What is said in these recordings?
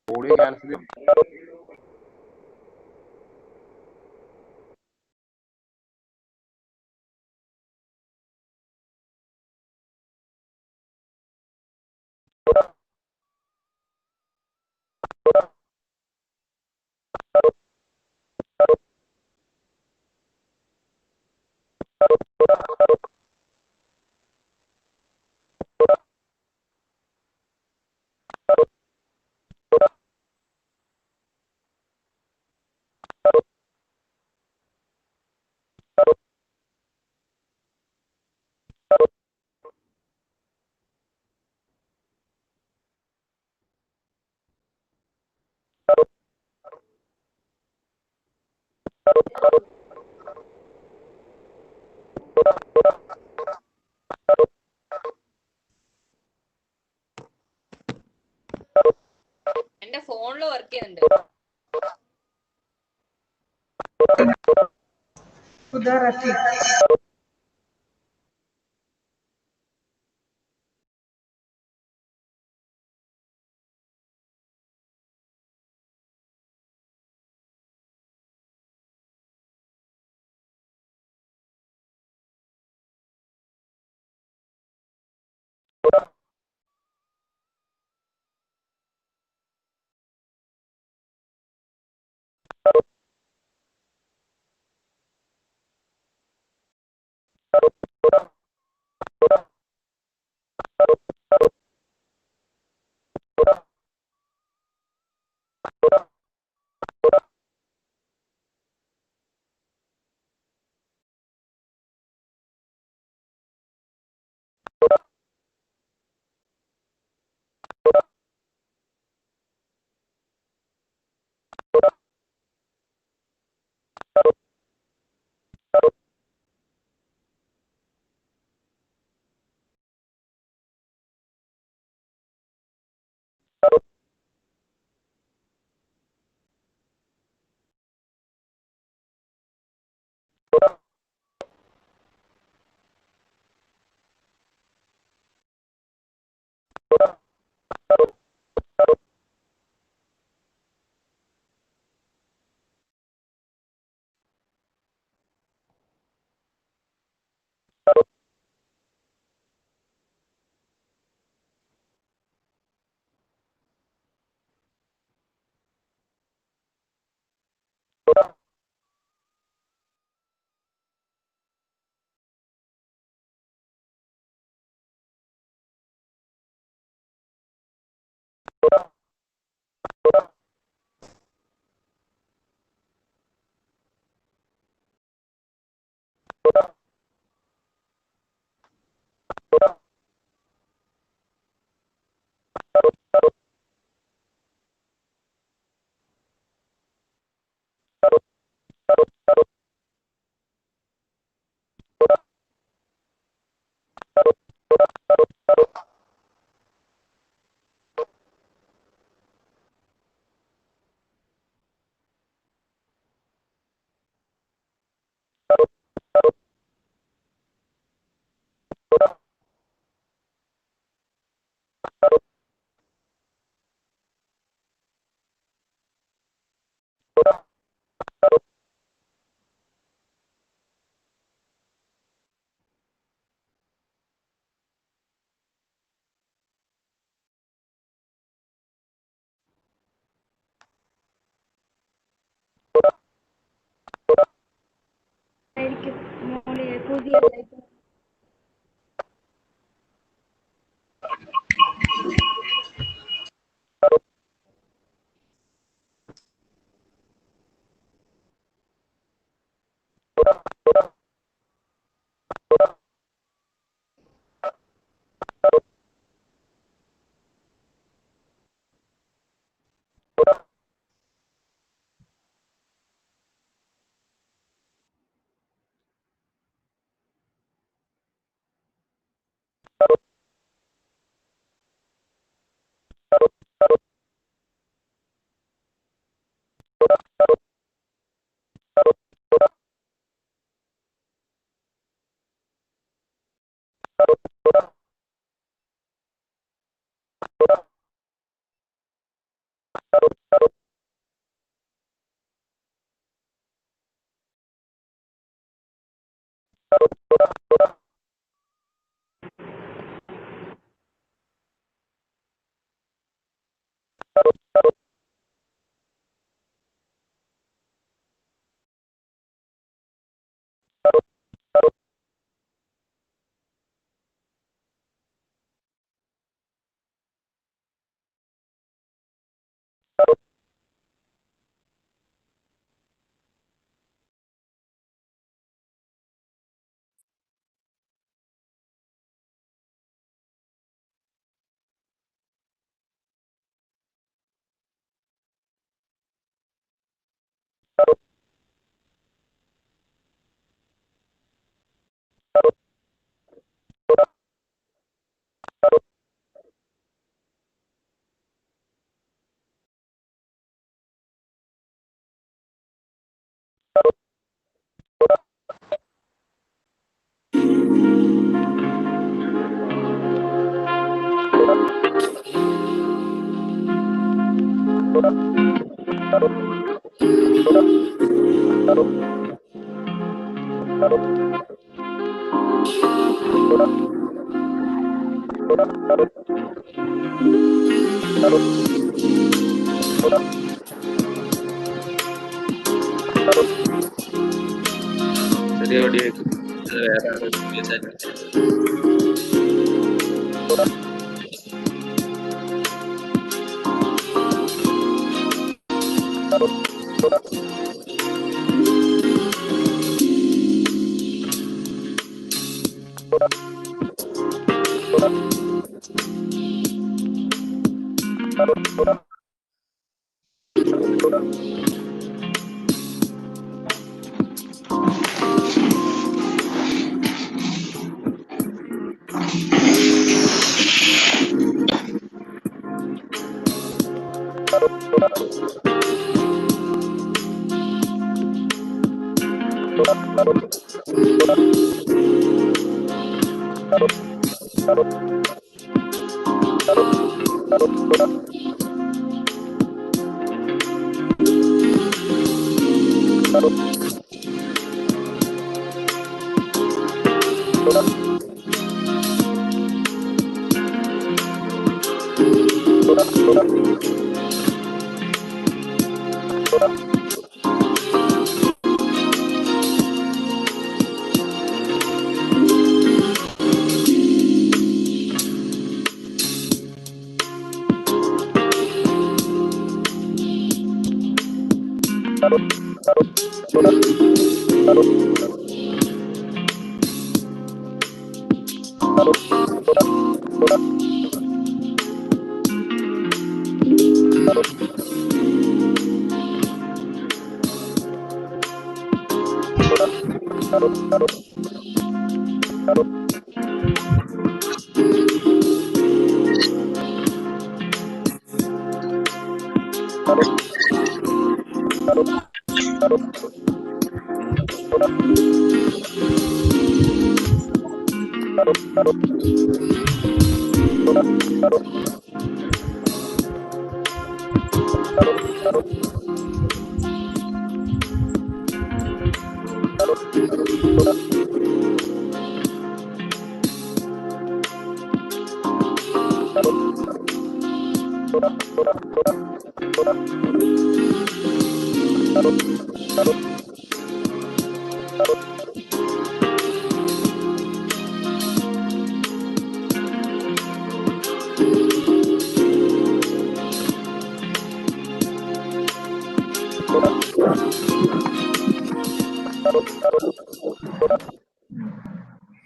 Audio cancel. എന്റെ ഫോണിൽ work ചെയ്യുന്നുണ്ട്.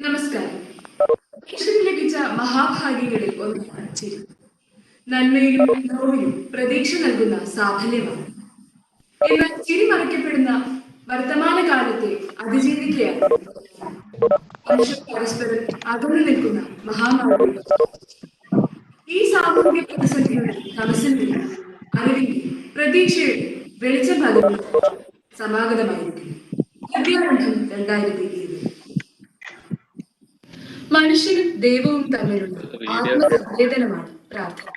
നമസ്കാരം. ഈശ്വരൻ ലഭിച്ച മഹാഭാഗ്യങ്ങളിൽ ഒന്നാണ് ചിരി. നന്മയിലും നോവിലും പ്രതീക്ഷ നൽകുന്ന സാഫല്യമാണ്. എന്നാൽ ചിരി മറയ്ക്കപ്പെടുന്ന വർത്തമാനകാലത്തെ അതിജീവിക്കുകയാണ് മനുഷ്യർ പരസ്പരം അകന്നു നിൽക്കുന്ന മഹാമാരി. ഈ സാമൂഹിക പ്രതിസന്ധിയുടെ തമസിൽ നിന്ന് അറിവിന്റെ പ്രതീക്ഷയുടെ വെളിച്ചം പകരുന്ന സമാഗതമായിരിക്കും ഹൃദയാരംഭം 2020. മനുഷ്യനും ദൈവവും തമ്മിലുള്ള ആത്മസംവേദനമാണ് പ്രാർത്ഥന.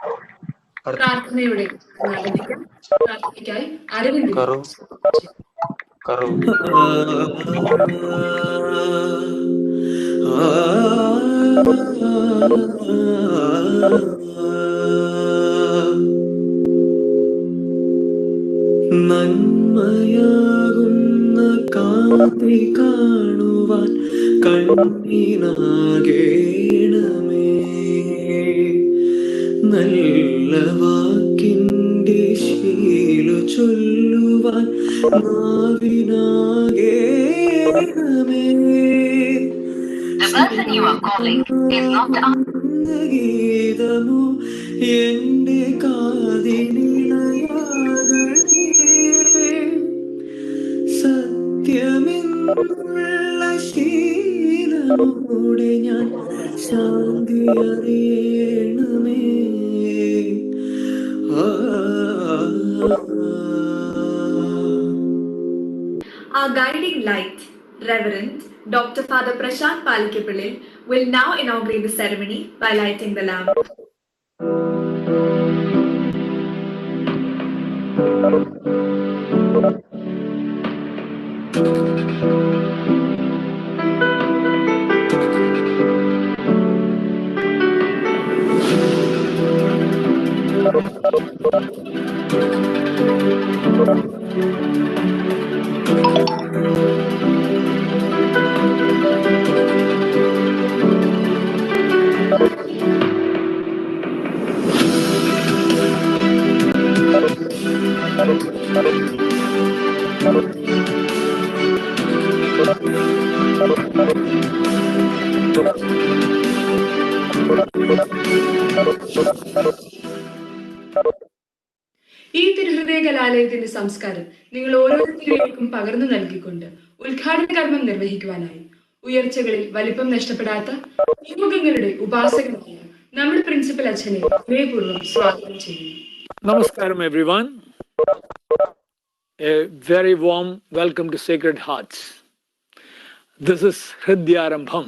പ്രാർത്ഥനയുടെ പ്രാർത്ഥനയ്ക്കായി അറിവിന്റെ നന്മയാകുന്ന കാന്തി കാണുവാൻ കണ്ണിനാകേണമേ, നല്ല വാക്കിൻ്റെ ശീലു ചൊല്ലുവാൻ നാവിനാകേണമേ. ഗീതമോ എന്റെ കാതിനിണയാകണേ, സത്യമെന്നുള്ള ശീലമോടെ ഞാൻ ശാന്തി അറിയണമേ. Our guiding light, Reverend Dr. Father Prashant Palkipillil, will now inaugurate the ceremony by lighting the lamp. ഈ തിരുഹൃദയ കലാലയത്തിന്റെ സംസ്കാരം നിങ്ങൾ ഓരോരുത്തരിലേക്കും പകർന്നു നൽകിക്കൊണ്ട് ഉദ്ഘാടന കർമ്മം നിർവഹിക്കുവാനായി ഉയർച്ചകളിൽ വലിപ്പം നഷ്ടപ്പെടാത്ത യുവകങ്ങളുടെ ഉപാസകനായ നമ്മുടെ പ്രിൻസിപ്പൽ അച്ഛനെ ഹൃദയപൂർവ്വം സ്വാഗതം ചെയ്യുന്നു. Namaskaram, everyone. A very warm welcome to Sacred Hearts. This is Hrudyarambham.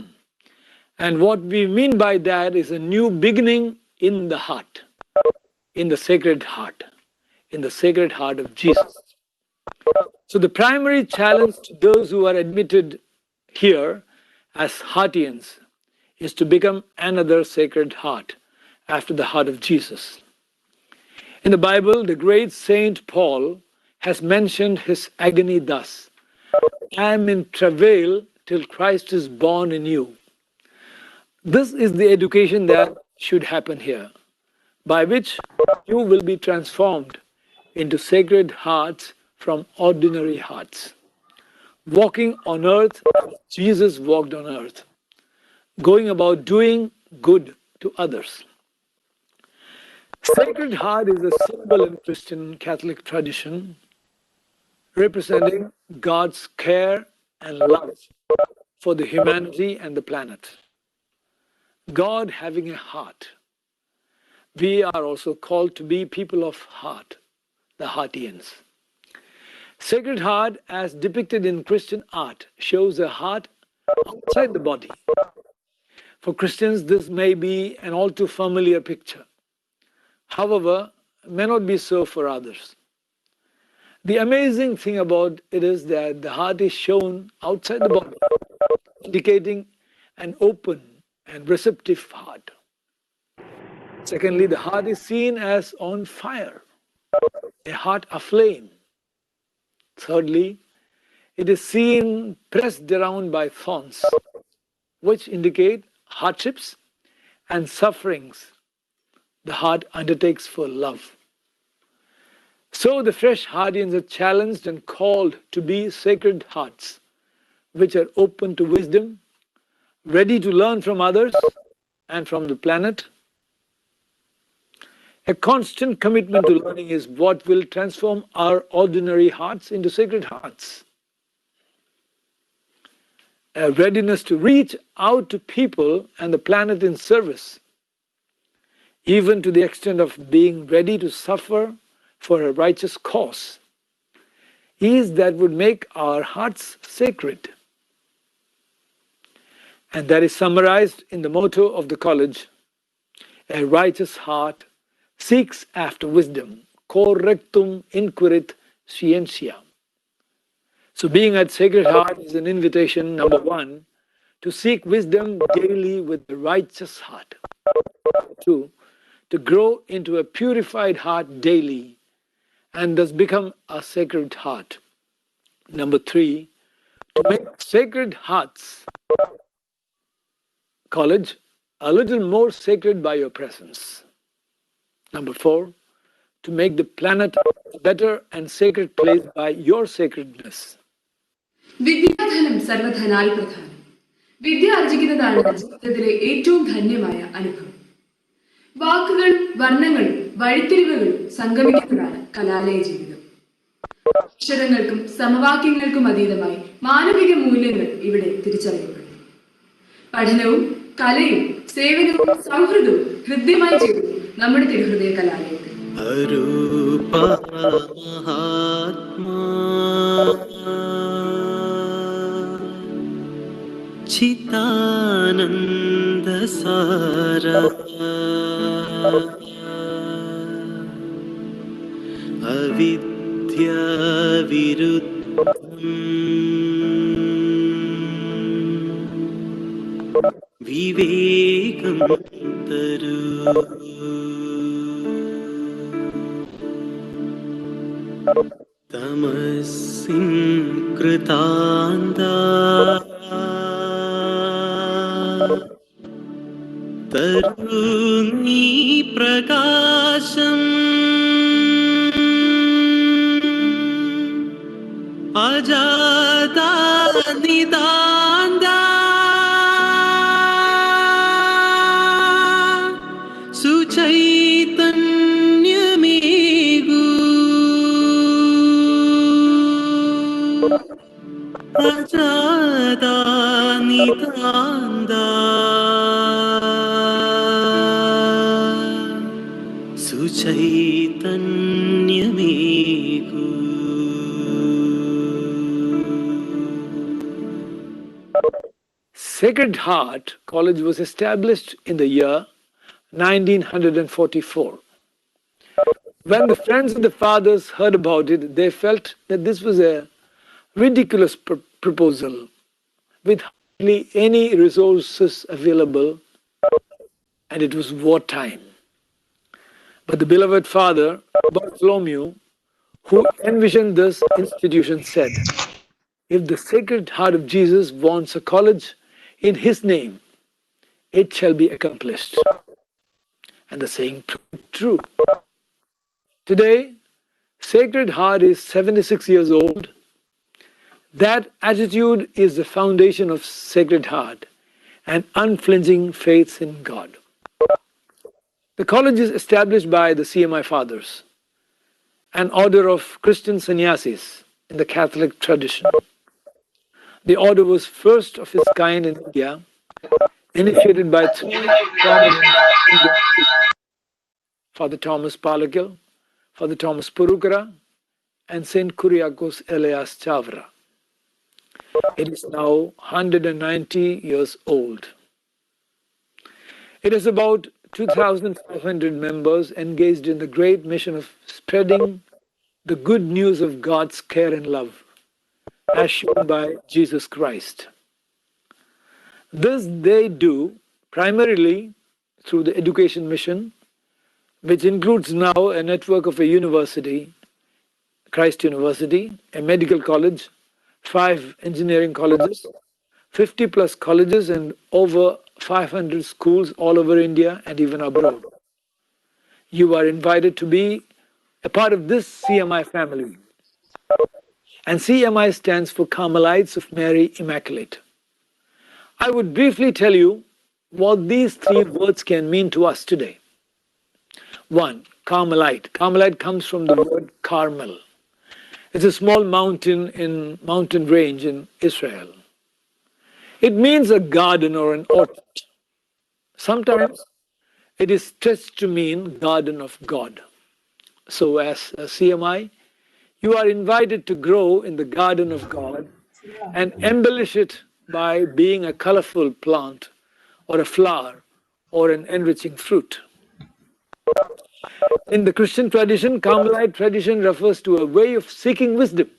And what we mean by that is a new beginning in the heart, in the Sacred Heart, in the Sacred Heart of Jesus. So the primary challenge to those who are admitted here as Heartians is to become another Sacred Heart after the heart of Jesus. In the Bible, the great Saint Paul has mentioned his agony thus: I am in travail till Christ is born in you. This is the education that should happen here, by which you will be transformed into sacred hearts from ordinary hearts, walking on earth as Jesus walked on earth, going about doing good to others. Sacred Heart is a symbol in Christian Catholic tradition representing God's care and love for the humanity and the planet. God having a heart. We are also called to be people of heart, the Heartians. Sacred Heart, as depicted in Christian art, shows a heart outside the body. For Christians, this may be an all too familiar picture. However, it may not be so for others. The amazing thing about it is that the heart is shown outside the body, indicating an open and receptive heart. Secondly, the heart is seen as on fire, a heart aflame. Thirdly, it is seen pressed around by thorns, which indicate hardships and sufferings the heart undertakes for love. So the fresh Hardians are challenged and called to be sacred hearts, which are open to wisdom, ready to learn from others and from the planet. A constant commitment to learning is what will transform our ordinary hearts into sacred hearts. A readiness to reach out to people and the planet in service, even to the extent of being ready to suffer for a righteous cause, is that would make our hearts sacred. And that is summarized in the motto of the college: a righteous heart seeks after wisdom, cor rectum inquirit scientia. So being at Sacred Heart is an invitation, number one, to seek wisdom daily with the righteous heart. Two, to grow into a purified heart daily and thus become a sacred heart. Number three, to make Sacred Hearts College a little more sacred by your presence. Number four, to make the planet a better and sacred place by your sacredness. വിദ്യാധനം സർവധനാൽ പ്രധാനം. വിദ്യ ആർജിക്കുന്നതാണ് ജീവിതത്തിലെ ഏറ്റവും ധന്യമായ അനുഭവം. വാക്കുകൾ, വർണ്ണങ്ങളും വഴിത്തിരിവുകളും സംഗമിക്കുന്നതാണ് കലാലയ ജീവിതം. അക്ഷരങ്ങൾക്കും സമവാക്യങ്ങൾക്കും അതീതമായി മാനവിക മൂല്യങ്ങൾ ഇവിടെ തിരിച്ചറിയപ്പെടുന്നു. പഠനവും കലയും സേവനവും സൗഹൃദവും ഹൃദ്യമായി ചേരുന്നു നമ്മുടെ തിരുഹൃദയ കലാലയത്തിൽ. ചിതാനന്ദ സാര അവിദ്യ വിരുദ്ധം വിവേകം തരൂ തമസ്സിൻ കൃതാന്ത തരുണീ പ്രകാശം അജാത നിതാന്ത സുചൈതന്യമേകൂ അജാത നിതാന്ത സുചൈതന്യമേകൂ. Sacred Heart College was established in the year 1944. When the friends of the fathers heard about it, they felt that this was a ridiculous proposal with hardly any resources available, and it was wartime. But the beloved father, Bartholomew, who envisioned this institution, said, "If the Sacred Heart of Jesus wants a college in his name, it shall be accomplished." And the saying proved true. Today, Sacred Heart is 76 years old. That attitude is the foundation of Sacred Heart and unflinching faith in God. The college is established by the CMI Fathers, an order of Christian sannyasis in the Catholic tradition. The order was first of its kind in India, initiated by three prominent Indian priests: Father Thomas Palakil, Father Thomas Purukara, and Saint Kuriakos Elias Chavra. It is now 190 years old. It has about 2,500 members engaged in the great mission of spreading the good news of God's care and love, as shown by Jesus Christ. This they do primarily through the education mission, which includes now a network of a university, Christ University, a medical college, 5 engineering colleges, 50 plus colleges, and over 500 schools all over India and even abroad. You are invited to be a part of this CMI family. And CMI stands for Carmelites of Mary Immaculate. I would briefly tell you what these three words can mean to us today. One, Carmelite. Carmelite comes from the word Carmel. It's a small mountain range in Israel. It means a garden or an orchard. Sometimes it is stretched to mean garden of God. So as a CMI, you are invited to grow in the garden of God and embellish it by being a colorful plant or a flower or an enriching fruit. In the Christian tradition, Carmelite tradition refers to a way of seeking wisdom,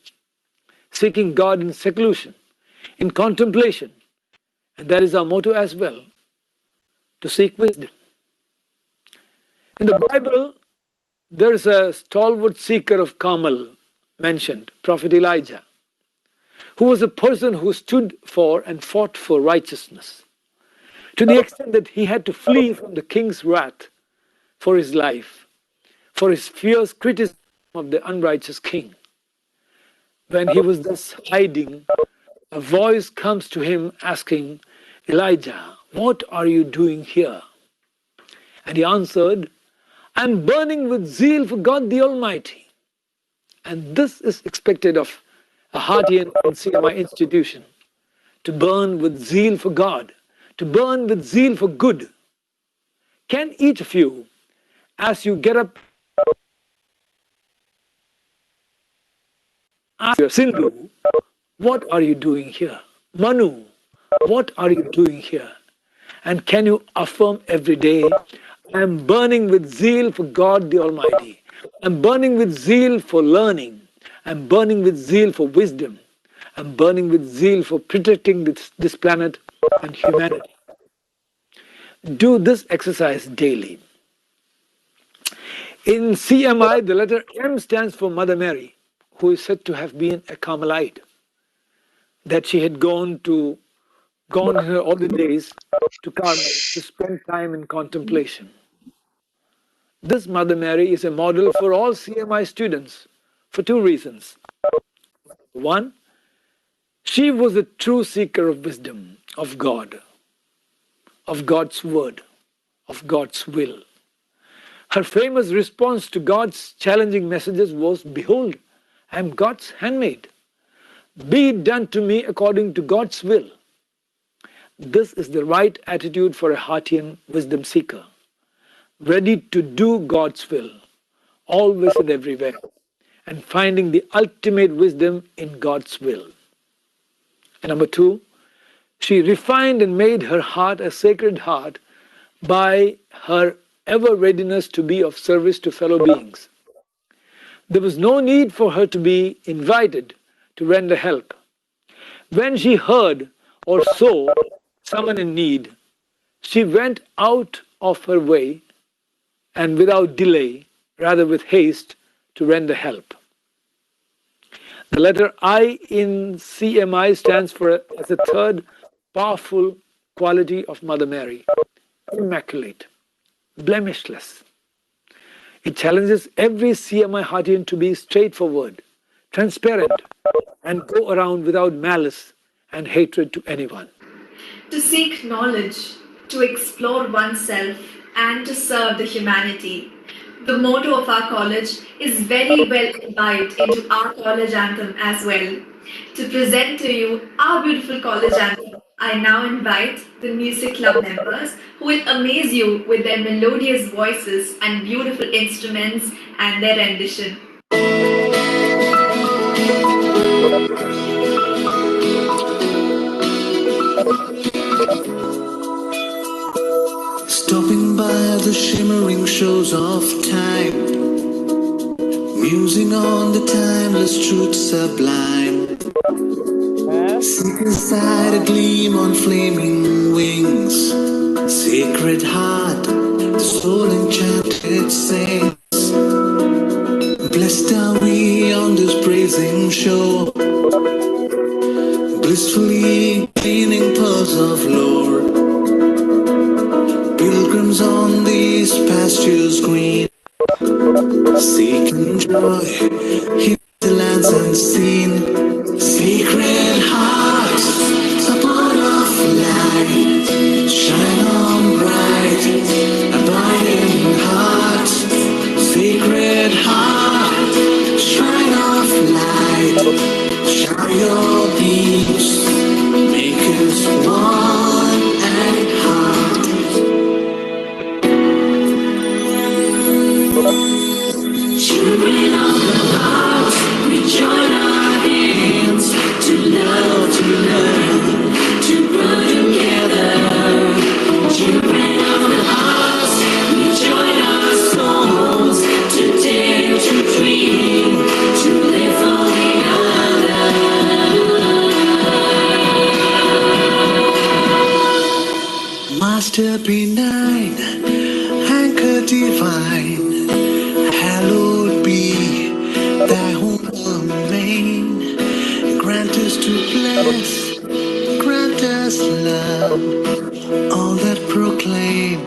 seeking God in seclusion, in contemplation. And that is our motto as well, to seek wisdom. In the Bible, there is a stalwart seeker of Carmel mentioned, Prophet Elijah, who was a person who stood for and fought for righteousness, to the extent that he had to flee from the king's wrath for his life, for his fierce criticism of the unrighteous king. When he was thus hiding, a voice comes to him asking, Elijah, what are you doing here? And he answered, I'm burning with zeal for God the Almighty. And this is expected of a Hartian and CMI institution, to burn with zeal for God, to burn with zeal for good. Can each of you, as you get up, ask your Sindhu, what are you doing here? Manu, what are you doing here? And can you affirm every day, I am burning with zeal for God the Almighty. I'm burning with zeal for learning. I'm burning with zeal for wisdom. I'm burning with zeal for protecting this planet and humanity. Do this exercise daily. In CMI, the letter M stands for Mother Mary, who is said to have been a Carmelite, that she had gone her all the days to Carmel to spend time in contemplation. This Mother Mary is a model for all CMI students for two reasons. One, she was a true seeker of wisdom, of God, of God's word, of God's will. Her famous response to God's challenging messages was, Behold, I am God's handmaid. Be it done to me according to God's will. This is the right attitude for a Hartian wisdom seeker, ready to do God's will, always and everywhere, and finding the ultimate wisdom in God's will. And number two, she refined and made her heart a sacred heart by her ever readiness to be of service to fellow beings. There was no need for her to be invited to render help. When she heard or saw someone in need, she went out of her way and without delay, rather with haste, to render help. The letter I in CMI stands for as a third powerful quality of Mother Mary, Immaculate, blemishless. It challenges every CMI Hartian to be straightforward, transparent, and go around without malice and hatred to anyone. To seek knowledge, to explore oneself, and to serve the humanity. The motto of our college is very well imbibed into our college anthem as well. To present to you our beautiful college anthem, I now invite the music club members who will amaze you with their melodious voices and beautiful instruments and their rendition. Stopping by the shimmering shores of time, musing on the timeless truth sublime. Seek inside a gleam on flaming wings. Sacred heart, the soul enchanted sings. Blessed are we on this praising shore, blissfully gleaning pearls of lore. Pilgrims on these pastures green, seeking He the lands unseen. Sacred heart, a part of light, shine on bright, abiding heart. Sacred heart, shrine of light, shine your beams, make us one and heart. Children of the heart, we join our hands to love, to learn, to grow together. Children of the heart, we join our souls to dare, to dream, to live for the other. Master benign, anchor divine, hallowed be thy home domain. Grant us to bless, grant us love, all that proclaim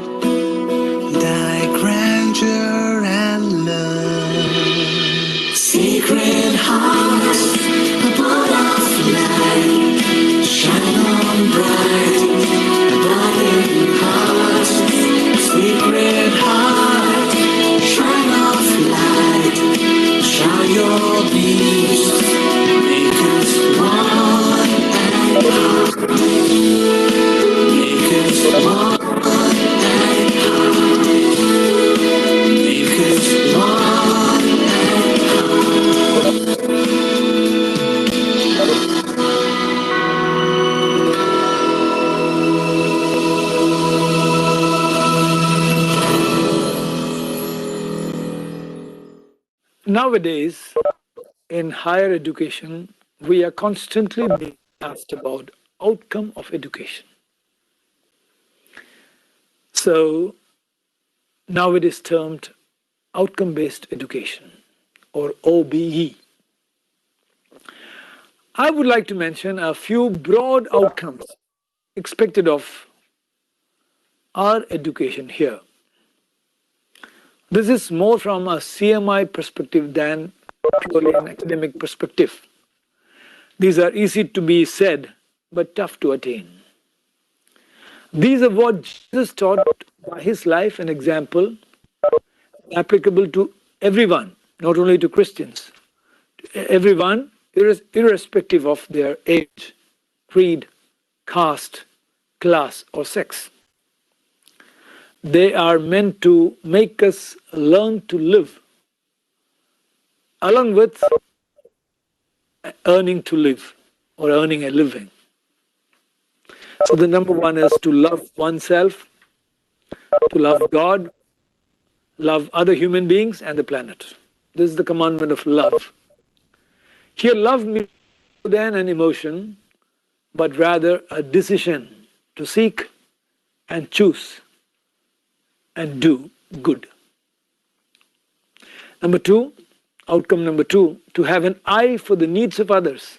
thy grandeur and love. Sacred heart, a part of light, shine on bright, abiding heart. Sacred heart, shine of light, shine your beams, make us one and heart. Make us one and heart. Make us one and Nowadays, in higher education, we are constantly being asked about outcome of education. So now it is termed outcome-based education, or OBE. I would like to mention a few broad outcomes expected of our education here. This is more from a CMI perspective than purely an academic perspective. These are easy to be said, but tough to attain. These are what Jesus taught by his life and example, applicable to everyone, not only to Christians, to everyone, irrespective of their age, creed, caste, class, or sex. They are meant to make us learn to live, along with earning to live, or earning a living. So the number one is to love oneself, to love God, love other human beings and the planet. This is the commandment of love. Here, love means more than an emotion, but rather a decision to seek and choose and do good. Number two, outcome number two, to have an eye for the needs of others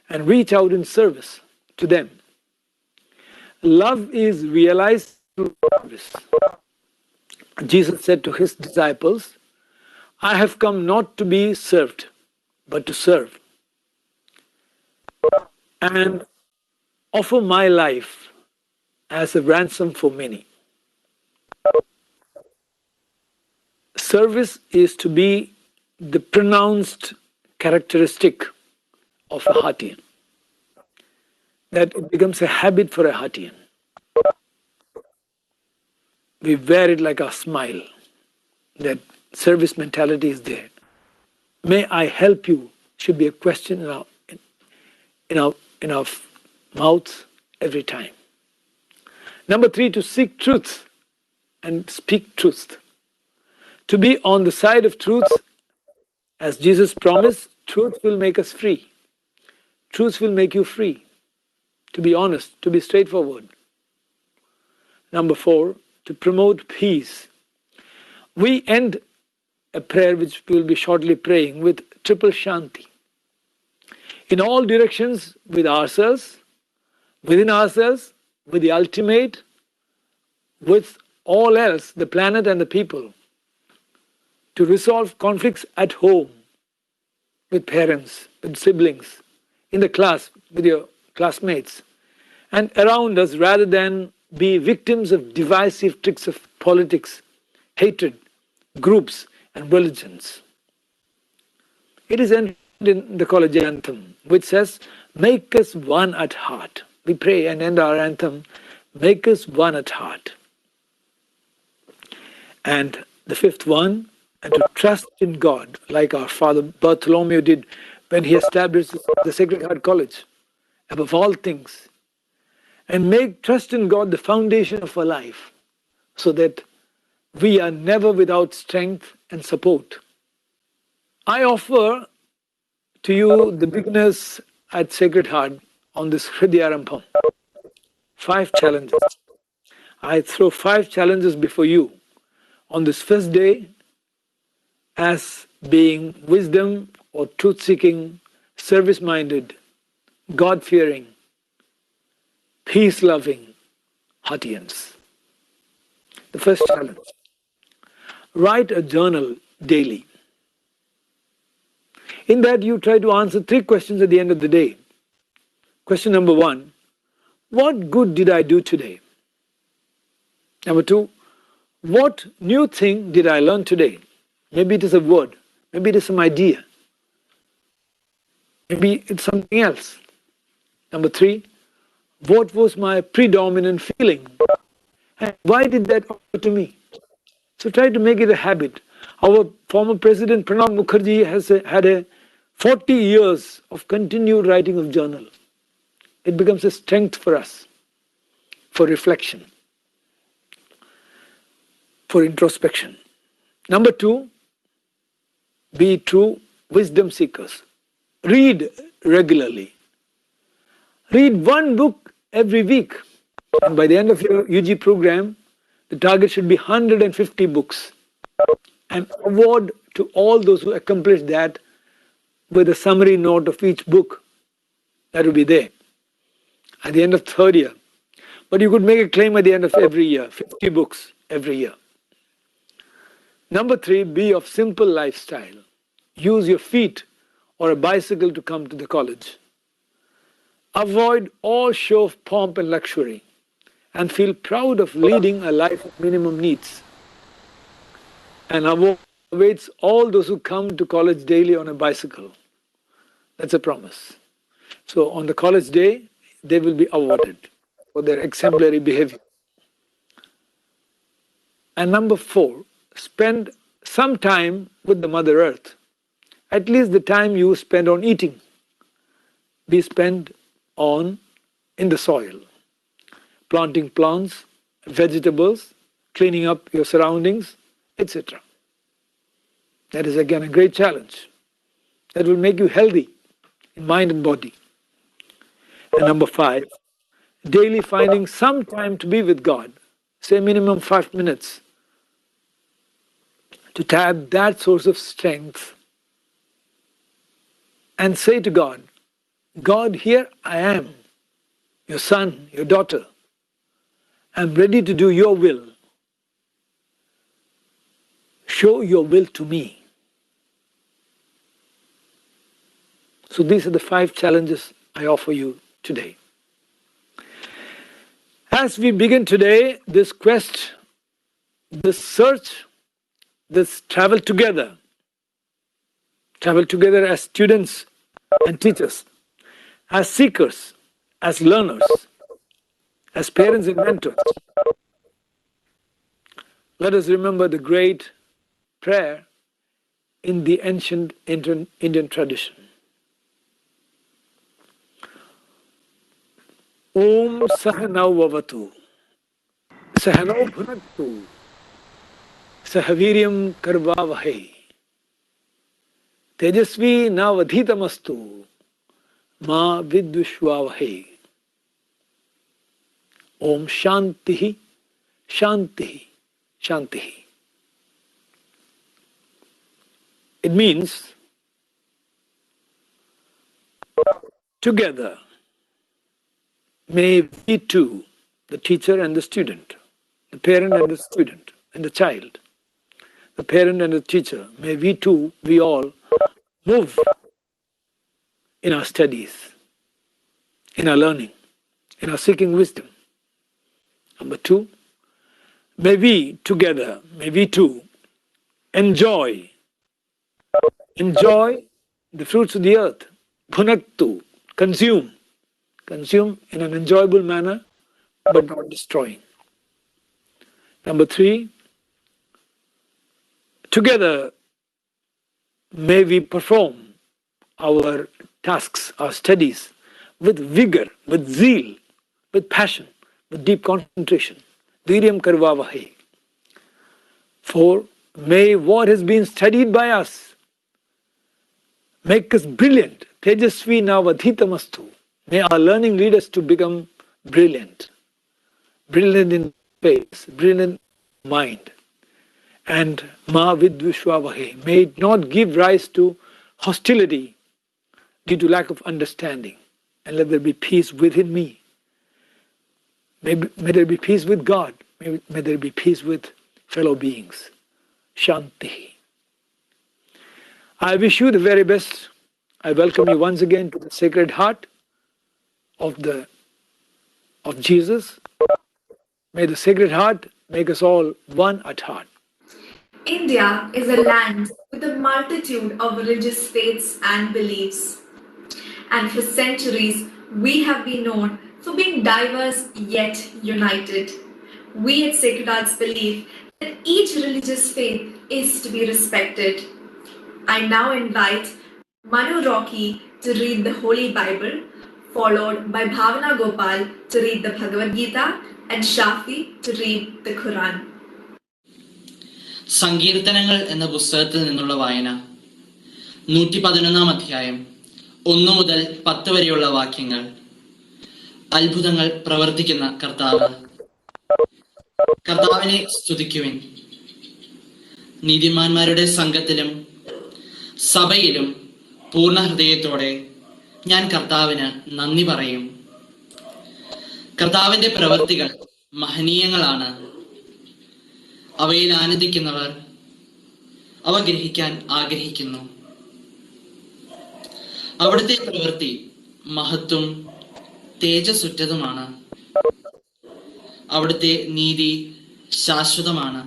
and reach out in service to them. Love is realized through service. Jesus said to his disciples, I have come not to be served, but to serve and offer my life as a ransom for many. Service is to be the pronounced characteristic of a Hartian, that it becomes a habit for a Hartian. We wear it like a smile, that service mentality is there. May I help you should be a question in our mouths every time. Number three, to seek truth and speak truth. To be on the side of truth, as Jesus promised, truth will make us free. Truth will make you free. To be honest, to be straightforward. Number four, to promote peace. We end a prayer which we will be shortly praying with triple Shanti. In all directions, with ourselves, within ourselves, with the ultimate, with all else, the planet and the people. to resolve conflicts at home, with parents, with siblings, in the class, with your classmates, and around us, rather than be victims of divisive tricks of politics, hatred, groups, and religions. It is ended in the college anthem, which says, "Make us one at heart." We pray and end our anthem, "Make us one at heart." And the fifth one, and to trust in God, like our Father Bartholomew did when he established the Sacred Heart College, above all things, and make trust in God the foundation of our life, so that we are never without strength and support. I offer to you, the beginners at Sacred Heart, on this Hrudyarambham, 5 challenges. I throw 5 challenges before you on this first day as being wisdom or truth-seeking, service-minded, God-fearing, peace-loving Heartians. The first challenge: write a journal daily. In that, you try to answer 3 questions at the end of the day. Question number 1, what good did I do today? Number 2, what new thing did I learn today? Maybe it is a word, maybe it is some idea, maybe it's something else. Number 3, what was my predominant feeling? And why did that occur to me? So try to make it a habit. Our former President Pranab Mukherjee has had a 40 years of continued writing of journal. It becomes a strength for us, for reflection, for introspection. Number 2, be true wisdom seekers. Read regularly. Read 1 book every week. And by the end of your UG program, the target should be 150 books. And award to all those who accomplish that with a summary note of each book. That will be there at the end of 3rd year. But you could make a claim at the end of every year, 50 books every year. Number 3, be of simple lifestyle. Use your feet or a bicycle to come to the college. Avoid all show of pomp and luxury, and feel proud of leading a life of minimum needs. And awaits all those who come to college daily on a bicycle. That's a promise. So on the college day, they will be awarded for their exemplary behavior. And number 4, spend some time with the Mother Earth. At least the time you spend on eating, be spent in the soil, planting plants, vegetables, cleaning up your surroundings, etc. That is again a great challenge. That will make you healthy in mind and body. And number 5, daily finding some time to be with God, say minimum 5 minutes, to tap that source of strength and say to God, God, here I am, your son, your daughter. I'm ready to do your will. Show your will to me. So these are the 5 challenges I offer you today. As we begin today, this quest, this search, this travel together as students and teachers, as seekers, as learners, as parents and mentors. Let us remember the great prayer in the ancient Indian tradition. Om Sahanau Vavatu, Sahanau Bhunaktu, Sahaviryam Karvavahe, Tejasvi Navadhitamastu, Ma Vidvishwavahe. Om Shantihi, Shantihi, Shantihi. It means together may we two, the teacher and the student, the parent and the student and the child, the parent and the teacher, may we all move in our studies, in our learning, in our seeking wisdom. Number 2, may we too enjoy the fruits of the earth. Bhunaktu, consume in an enjoyable manner, but not destroying. Number 3, together may we perform our tasks, our studies with vigor, with zeal, with passion, with deep concentration. Dhiryam karvavahe. 4, may what has been studied by us make us brilliant. Tejasvi navadhitamastu. May our learning lead us to become brilliant. Brilliant in face, brilliant in mind. And ma vidvishwavahe. May it not give rise to hostility due to lack of understanding. And let there be peace within me. May there be peace with God. May there be peace with fellow beings. Shanti. I wish you the very best. I welcome you once again to the Sacred Heart of Jesus. May the Sacred Heart make us all one at heart. India is a land with a multitude of religious faiths and beliefs. And for centuries, we have been known for being diverse yet united. We at Sacred Hearts believe that each religious faith is to be respected. I now invite Manu Rocky to read the Holy Bible, followed by Bhavana Gopal to read the Bhagavad Gita and Shafi to read the Quran. സങ്കീർത്തനങ്ങൾ എന്ന പുസ്തകത്തിൽ നിന്നുള്ള വായന 111 അധ്യായം 1 മുതൽ 10 വരെയുള്ള വാക്യങ്ങൾ. അത്ഭുതങ്ങൾ പ്രവർത്തിക്കുന്ന കർത്താവ്. കർത്താവിനെ സ്തുതിക്കുവിൻ. നീതിമാന്മാരുടെ സംഘത്തിലും സഭയിലും പൂർണ്ണ ഹൃദയത്തോടെ ഞാൻ കർത്താവിന് നന്ദി പറയും. കർത്താവിന്റെ പ്രവൃത്തികൾ മഹനീയങ്ങളാണ്. അവയിൽ ആനന്ദിക്കുന്നവർ അവ ഗ്രഹിക്കാൻ ആഗ്രഹിക്കുന്നു. അവിടുത്തെ പ്രവൃത്തി മഹത്വം തേജസ്സുറ്റതുമാണ്. അവിടുത്തെ നീതി ശാശ്വതമാണ്.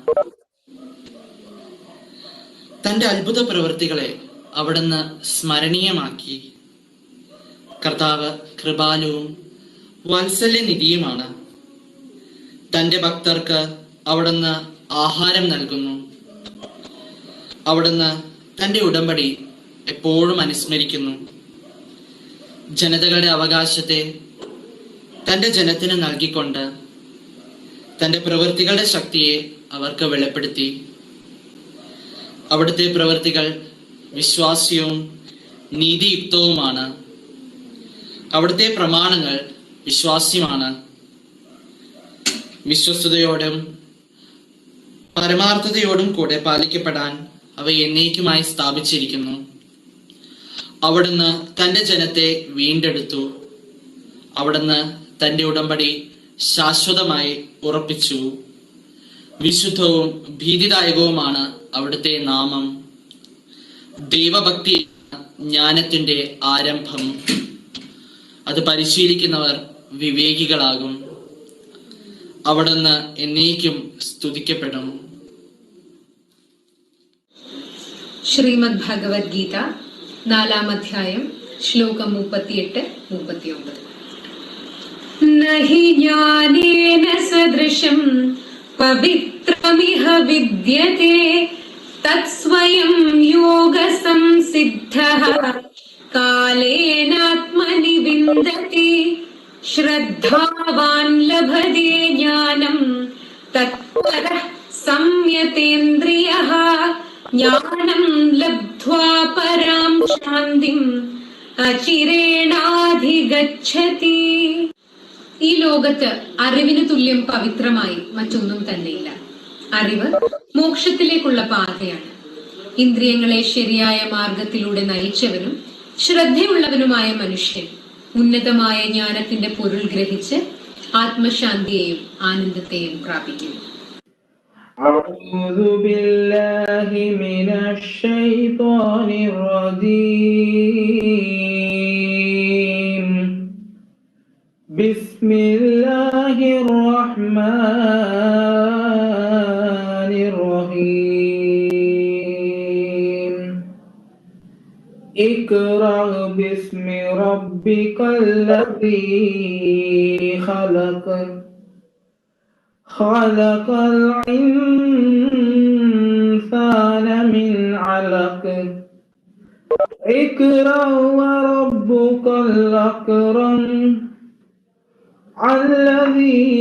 തന്റെ അത്ഭുത പ്രവൃത്തികളെ അവിടുന്ന് സ്മരണീയമാക്കി. കർത്താവ് കൃപാലുവും വാത്സല്യനിധിയുമാണ്. തന്റെ ഭക്തർക്ക് അവിടുന്ന് ആഹാരം നൽകുന്നു. അവിടുന്ന് തന്റെ ഉടമ്പടി എപ്പോഴും അനുസ്മരിക്കുന്നു. ജനതകളുടെ അവകാശത്തെ തന്റെ ജനത്തിന് നൽകിക്കൊണ്ട് തന്റെ പ്രവൃത്തികളുടെ ശക്തിയെ അവർക്ക് വെളിപ്പെടുത്തി. അവിടുത്തെ പ്രവൃത്തികൾ വിശ്വാസ്യവും നീതിയുക്തവുമാണ്. അവിടുത്തെ പ്രമാണങ്ങൾ വിശ്വാസ്യമാണ്. വിശ്വസ്തയോടും പരമാർത്ഥതയോടും കൂടെ പാലിക്കപ്പെടാൻ അവ എന്നേക്കുമായി സ്ഥാപിച്ചിരിക്കുന്നു. അവിടുന്ന് തന്റെ ജനത്തെ വീണ്ടെടുത്തു. അവിടുന്ന് തന്റെ ഉടമ്പടി ശാശ്വതമായി ഉറപ്പിച്ചു. വിശുദ്ധവും ഭീതിദായകവുമാണ് അവിടുത്തെ നാമം. ദൈവഭക്തി ജ്ഞാനത്തിന്റെ ആരംഭം. അത് പരിശീലിക്കുന്നവർ വിവേകികളാകും. അവിടുന്ന് എന്നേക്കും സ്തുതിക്കപ്പെടും. ശ്രീമദ് ഭഗവത്ഗീത 4-ാം അധ്യായം ശ്ലോകം 38-39. നഹി ജ്ഞാനേന സദൃശം പവിത്രമിഹ വിദ്യതേ തത്സ്വയം യോഗ സംസിദ്ധഃ കാലേനാത്മനി വിന്ദതി ശ്രദ്ധാവാൻ ലഭതേ ജ്ഞാനം തത്പരഃ സംയതേന്ദ്രിയഃ ജ്ഞാനം ലബ്ധ്വാ പരാം ശാന്തിം അചിരേണാധിഗച്ഛതി. ഈ ലോകത്ത് അറിവിന് തുല്യം പവിത്രമായി മറ്റൊന്നും തന്നെയില്ല. അറിവ് മോക്ഷത്തിലേക്കുള്ള പാതയാണ്. ഇന്ദ്രിയങ്ങളെ ശരിയായ മാർഗത്തിലൂടെ നയിച്ചവനും ശ്രദ്ധയുള്ളവനുമായ മനുഷ്യൻ ഉന്നതമായ ജ്ഞാനത്തിന്റെ പൊരുൾ ഗ്രഹിച്ച് ആത്മശാന്തിയെയും ആനന്ദത്തെയും പ്രാപിക്കുന്നു. أعوذ بالله من الشيطان الرجيم. بسم الله الرحمن الرحيم. اقرأ باسم ربك الذي خلق خلق الإنسان من علق اقرأ وربك الأكرم الذي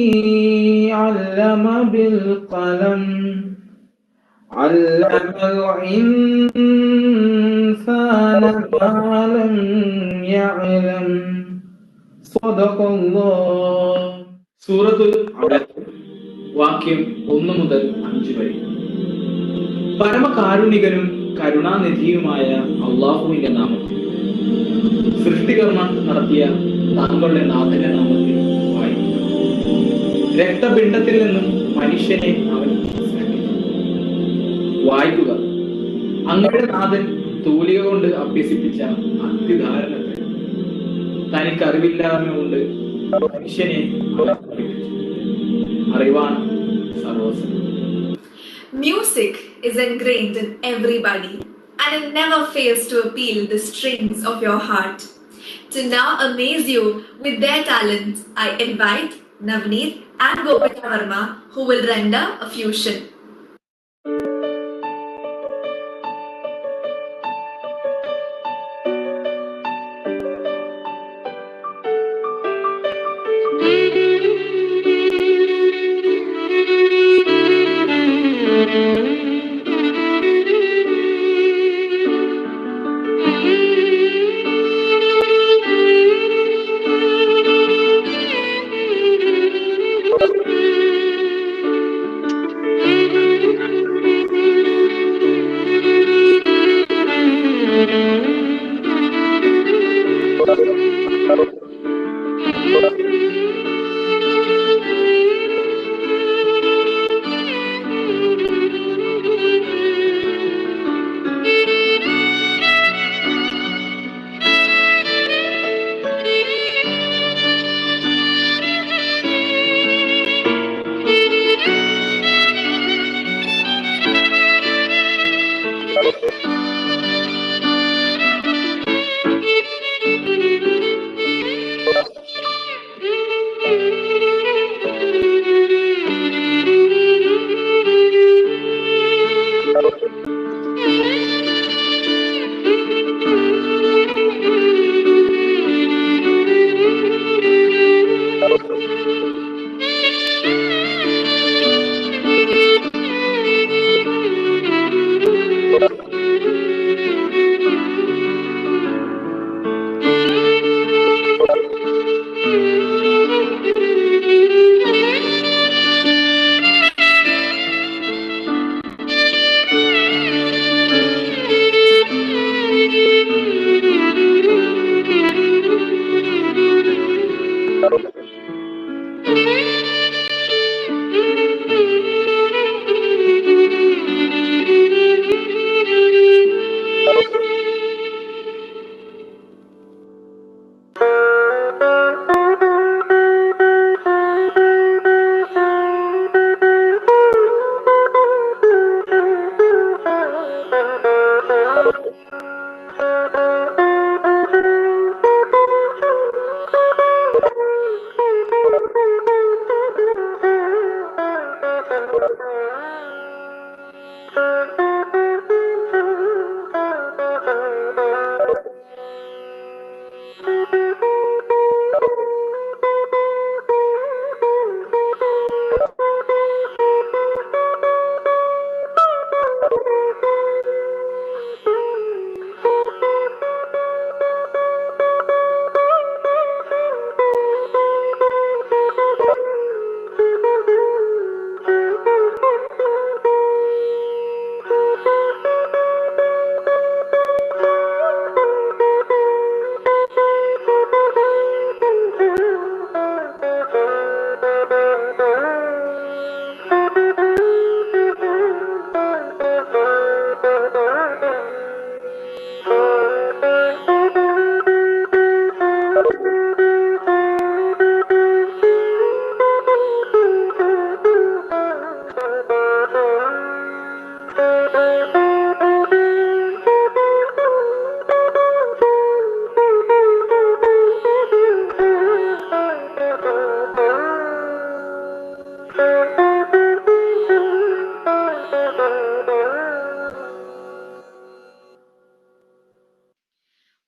علم بالقلم علم الإنسان ما لم يعلم صدق الله. സൂറത്തുൽ അലഖ് വാക്യം 1 മുതൽ 5 വരെ. പരമകാരുണികനും കരുണാനിധിയുമായ അള്ളാഹുവിന്റെ നാമത്തിൽ സൃഷ്ടികർമ്മം നടത്തിയ താങ്കളുടെ നാഥന്റെ നാമത്തിൽ വായിക്കുക. രക്തപിണ്ഡത്തിൽ നിന്നും മനുഷ്യനെ അവൻ സൃഷ്ടിച്ചു. വായിക്കുക. അങ്ങയുടെ നാഥൻ തൂലിക കൊണ്ട് അഭ്യസിപ്പിച്ച അത്യുദാഹരണത്തിൽ തനിക്ക് അറിവില്ലായ്മ കൊണ്ട് മനുഷ്യനെ അവൻ പഠിപ്പിച്ചു. അറിവാണ് സർവസ്വം. Music is ingrained in everybody, and it never fails to appeal the strings of your heart. To now amaze you with their talents, I invite Navneet and Gopika Verma, who will render a fusion.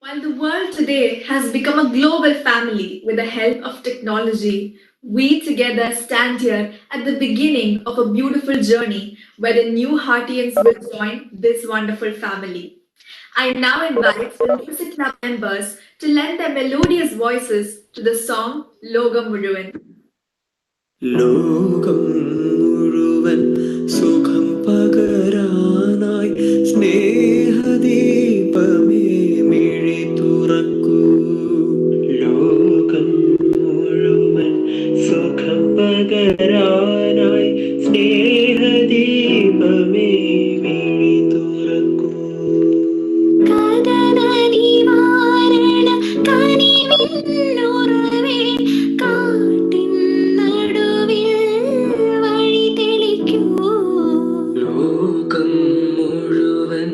While the world today has become a global family with the help of technology, we together stand here at the beginning of a beautiful journey where the new Heartians will join this wonderful family. I now invite the music club members to lend their melodious voices to the song Logam Muruvan. ലോകം മുഴുവൻ സുഖം പകരാനായി സ്നേഹദീപമേ മിഴി തുറക്കൂ. ലോകം മുഴുവൻ സുഖം പകരാനായി സ്നേഹദീപമേ മിഴി തുറക്കൂ. കദന നിവാരണ കനിവിന്നുറവേ കാട്ടിൻ നടുവിൽ വഴി തെളിക്കൂ. ലോകം മുഴുവൻ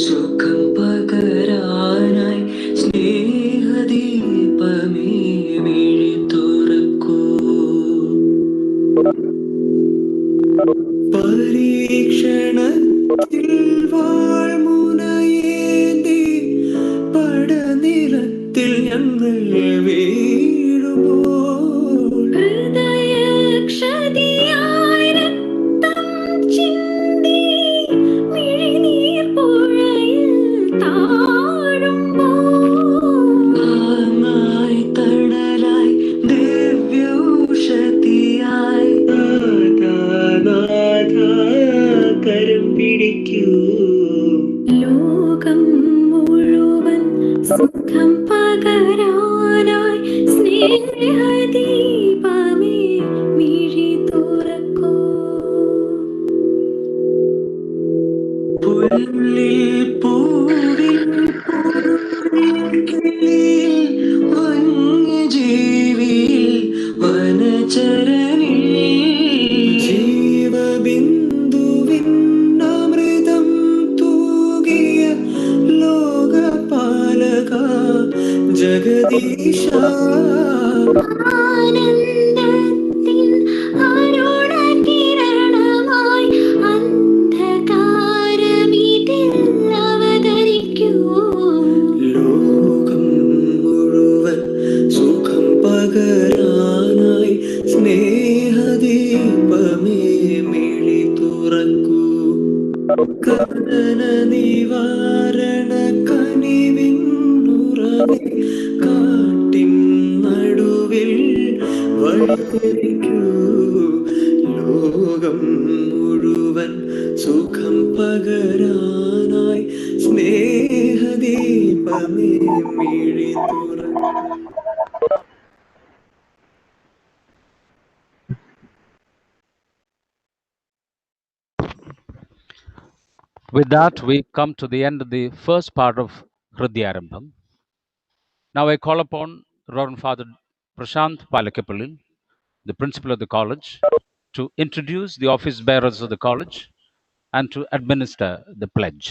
സുഖം പകരാനായി സ്നേഹദീപമേ മിഴി തുറക്കൂ. പരീക്ഷണത്തിൽ വാൾമുനയേന്തി പടനിലത്തിൽ ഞങ്ങൾ വീഴുമ്പോൾ ഹൃദയക്ഷതിയായി രക്തം ചിന്തി മിഴിനീർ പുഴയിൽ താഴുമ്പോൾ താങ്ങായി തണലായി ദിവ്യൗഷധിയായി നാഥ കരം പിടിക്കൂ. ലോകം മുഴുവൻ സുഖം പകരാനായി സ്നേഹദീപമേ മിഴി തുറക്കൂ. പുല്ലിൽ പൂവിൽ പുഴുക്കിളിയിൽ വന്യജീവിയിൽ വനചരനിൽ ജീവബിന്ദുവിൻ അമൃതം തൂകിയ ലോകപാലക ജഗദീശ ആനന്ദത്തിൻ അരുണകിരണമായി അന്ധകാരമിതിൽ അവതരിക്കൂ. ലോകം മുഴുവൻ സുഖം പകരാനായി സ്നേഹദീപമേ മിഴി തുറക്കൂ. കദന നിവാരണ കനിവിന്നുറവേ കാട്ടിൻ നടുവിൽ വഴി തെളിക്കൂ. ലോകം മുഴുവൻ സുഖം പകരാനായി സ്നേഹദീപമേ മിഴി തുറക്കൂ. With that, we come to the end of the first part of Hrudyarambham. Now I call upon Reverend Father Prashant Palakapalil, the principal of the college, to introduce the office bearers of the college and to administer the pledge.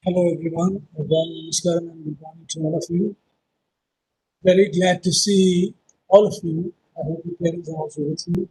Hello everyone, a warm namaskaram and good morning to all of you. Very glad to see all of you. I hope your parents are also with you.